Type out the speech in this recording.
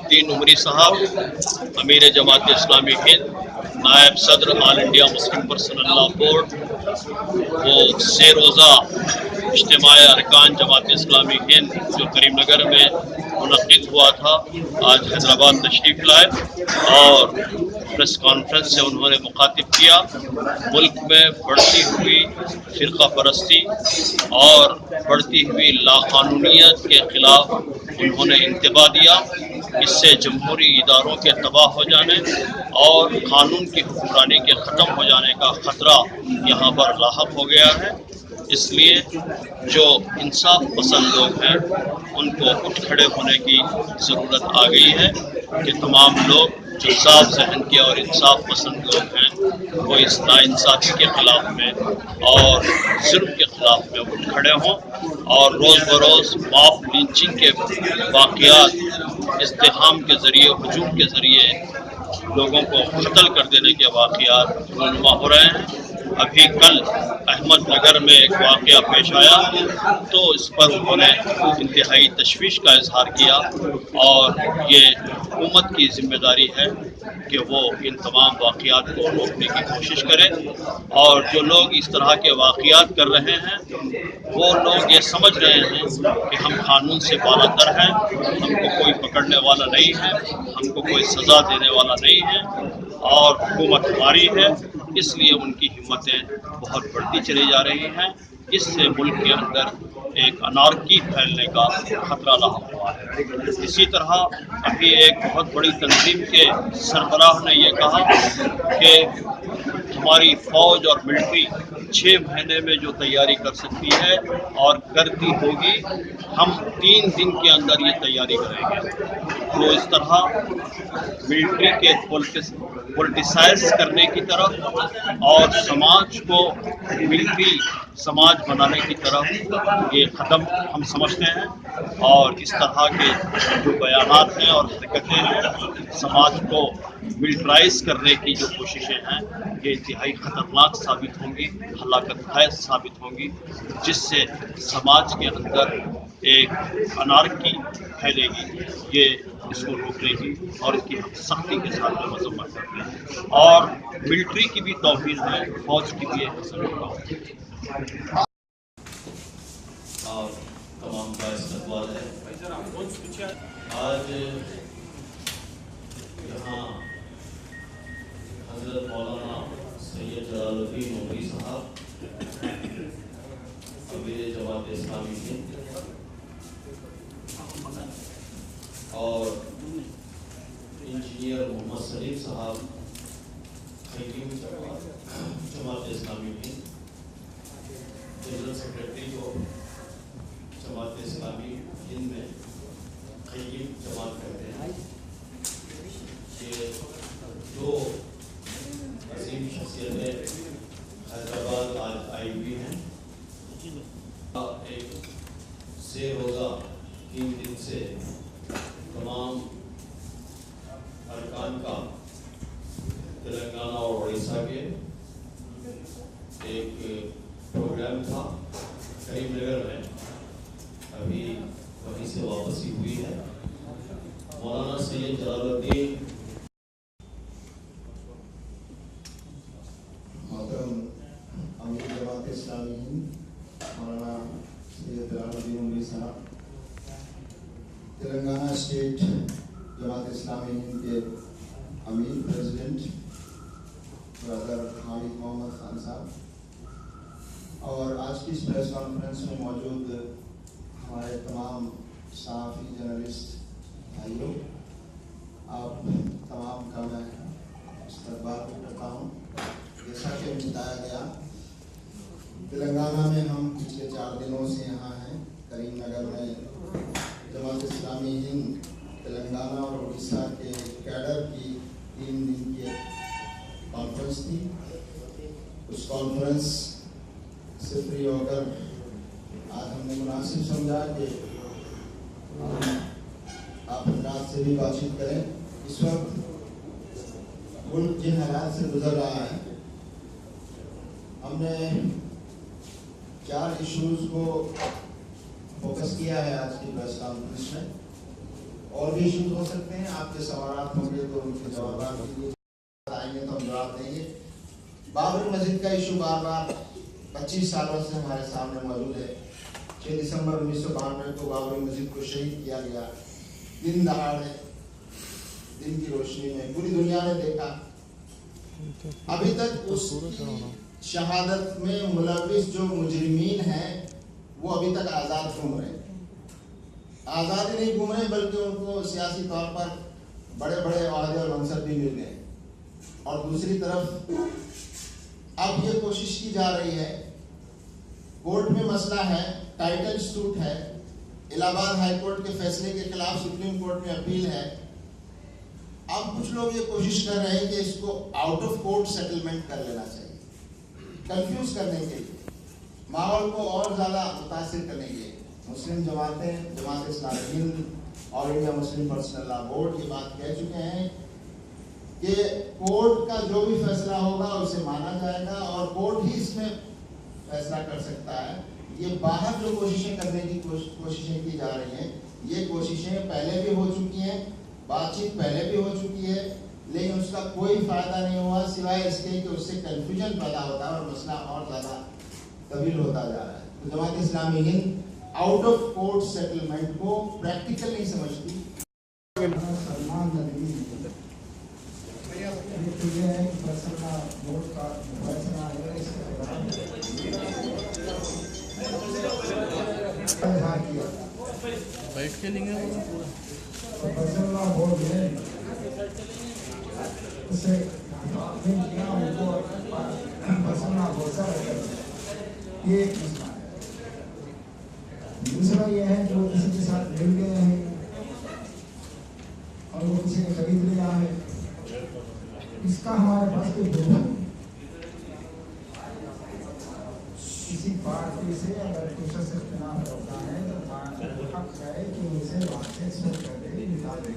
जलालुद्दीन उमरी साहब, अमीर जमात इस्लामी हिंद, नायब सदर all India Muslim personal law board, वो 6 रोज़ा इज्तिमा अरकान जमात इस्लामी हिंद जो करीमनगर में मुनक़िद हुआ था, आज हैदराबाद तशरीफ़ लाए और प्रेस कॉन्फ्रेंस से उन्होंने मुखातिब किया। मुल्क में बढ़ती हुई फ़िरक़ा परस्ती और बढ़ती हुई लाक़ानूनियत के ख़िलाफ़ उन्होंने इंतबा दिया। इससे जमहूरी इदारों के तबाह हो जाने और क़ानून की हुक्मरानी के ख़त्म हो जाने का ख़तरा यहाँ पर लाहक हो गया है। इसलिए जो इंसाफ पसंद लोग हैं उनको उठ खड़े होने की ज़रूरत आ गई है कि तमाम लोग जो साफ जहन के और इंसाफ पसंद लोग हैं वो इस नाइंसाफ़ी के ख़िलाफ़ में और जुल्म के ख़िलाफ़ में उठ खड़े हों और रोज़ बरोज़ मॉब लिंचिंग के वाक़यात इज़्तिहाम के ज़रिए, हुजूम के ज़रिए लोगों को कत्ल कर देने के वाक़यात रूनुमा हो रहे हैं। अभी कल अहमदनगर में एक वाक़या पेश आया तो इस पर उन्होंने इंतहाई तशवीश का इजहार किया और ये हुकूमत की ज़िम्मेदारी है कि वो इन तमाम वाक़यात को रोकने की कोशिश करे और जो लोग इस तरह के वाक़यात कर रहे हैं वो लोग ये समझ रहे हैं कि हम कानून से बालातर हैं, हमको कोई पकड़ने वाला नहीं है, हमको कोई सज़ा देने वाला नहीं है और हुकूमत हमारी है, इसलिए उनकी हिम्मतें बहुत बढ़ती चली जा रही हैं। इससे मुल्क के अंदर एक अनारकी फैलने का खतरा लाहक हुआ है। इसी तरह अभी एक बहुत बड़ी तंजीम के सरबराह ने यह कहा कि हमारी फ़ौज और मिलिट्री 6 महीने में जो तैयारी कर सकती है और करती होगी, हम 3 दिन के अंदर ये तैयारी करेंगे। तो इस तरह मिलिट्री के पॉलिटिसाइज करने की तरफ और समाज को मिलिट्री समाज बनाने की तरफ ये कदम हम समझते हैं और इस तरह के जो बयानात हैं और हरकतें हैं समाज को मिलिट्राइज करने की जो कोशिशें हैं ये इंतहाई ख़तरनाक साबित होंगी, हलाकत खैज़ साबित होंगी, जिससे समाज के अंदर एक अनारकी फैलेगी। ये इसको रोकने की और इसकी हम सख्ती के साथ में मजम्मत करते हैं और मिलिट्री की भी तौहीन है, फ़ौज की भी एक किस्म की तौहीन है और तमाम का इस्तक़बाल है। आज यहाँ हज़रत मौलाना सैयद जलालुद्दीन उमरी साहब, अमीर जमात इस्लामी हिंद और इंजीनियर मोहम्मद सलीम साहब खैरीम जमात इस्लामी हिंद, जनरल सेक्रेटरी को जमात इस्लामी हिंद में खैरीम जमात कहते हैं, ये दो अजीम शख्सियतें हैदराबाद आज आई हुई हैं। एक 6 रोज़ा 3 दिन से तमाम अरकान का तेलंगाना और उड़ीसा के एक प्रोग्राम था करीमनगर में, अभी वहीं से वापसी हुई है। मौलाना सैयद जलालुद्दीन अमीर जमात इस्लामी हिंद मौलाना सैयद जलालुद्दीन उमरी साहब, तेलंगाना स्टेट जमात इस्लामी हिंद के अमीर प्रेसिडेंट ब्रदर हामिद मोहम्मद खान साहब और आज की इस प्रेस कॉन्फ्रेंस में मौजूद हमारे तमाम सहाफ़ी जर्नलिस्ट भाइयों, आप तमाम का मैं इस्तक़बाल करता हूँ। जैसा कि बताया गया, तेलंगाना में हम पिछले 4 दिनों से यहाँ हैं। करीमनगर में जमात इस्लामी हिंद तेलंगाना और उड़ीसा के कैडर की 3 दिन की कॉन्फ्रेंस थी। उस कॉन्फ्रेंस से फ्री होकर आज हमने मुनासिब समझा कि आप हजरात से भी बातचीत करें। इस वक्त मुल्क जिन हालात से गुजर रहा है, हमने 4 इश्यूज़ को फोकस किया है आज की प्रेस कॉन्फ्रेंस में। اور بھی ایشوز ہو سکتے ہیں. آپ کے سوالات ہوں گے تو ان کے جوابات کے لیے آئیں گے تو ہم جواب دیں گے. بابری مسجد کا ایشو بار بار 25 سالوں سے ہمارے سامنے موجود ہے. 6 دسمبر 1992 کو بابری مسجد کو شہید کیا گیا. دن دہاڑے دن کی روشنی میں پوری دنیا نے دیکھا. ابھی تک اس کی شہادت میں ملوث جو مجرمین ہیں وہ ابھی تک آزاد گھوم رہے ہیں. آزاد ہی نہیں گھوم رہے بلکہ ان کو سیاسی طور پر بڑے بڑے عہدے اور منصب بھی مل گئے. اور دوسری طرف اب یہ کوشش کی جا رہی ہے, کورٹ میں مسئلہ ہے, ٹائٹل سوٹ ہے, الہ آباد ہائی کورٹ کے فیصلے کے خلاف سپریم کورٹ میں اپیل ہے. اب کچھ لوگ یہ کوشش کر رہے ہیں کہ اس کو آؤٹ آف کورٹ سیٹلمنٹ کر لینا چاہیے, کنفیوز کرنے کے لیے, ماحول کو اور زیادہ متاثر کرنے کے لیے. مسلم جماعتیں, جماعت اسلامی ہند, آل انڈیا مسلم پرسنل لا بورڈ یہ بات کہہ چکے ہیں کہ کورٹ کا جو بھی فیصلہ ہوگا اسے مانا جائے گا اور کورٹ ہی اس میں فیصلہ کر سکتا ہے. یہ باہر جو کوششیں کرنے کی کوششیں کی جا رہی ہیں, یہ کوششیں پہلے بھی ہو چکی ہیں, بات چیت پہلے بھی ہو چکی ہے, لیکن اس کا کوئی فائدہ نہیں ہوا سوائے اس کے کہ اس سے کنفیوژن پیدا ہوتا ہے اور مسئلہ اور زیادہ طویل ہوتا جا رہا ہے. تو Jamaat Islami Hind out of court settlement کو پریکٹیکل نہیں سمجھتی. بیٹھ کے لیں گے دوسرا یہ ہے جو کسی کے ساتھ مل گئے ہیں اور وہ کسی نے خرید لیا ہے, اس کا ہمارے پاس کوئی دعویٰ نہیں. کسی پارٹی سے اگر کچھ سے اختلاف ہوتا ہے تو حق ہے کہ اسے واقع کر دے, نکال دے.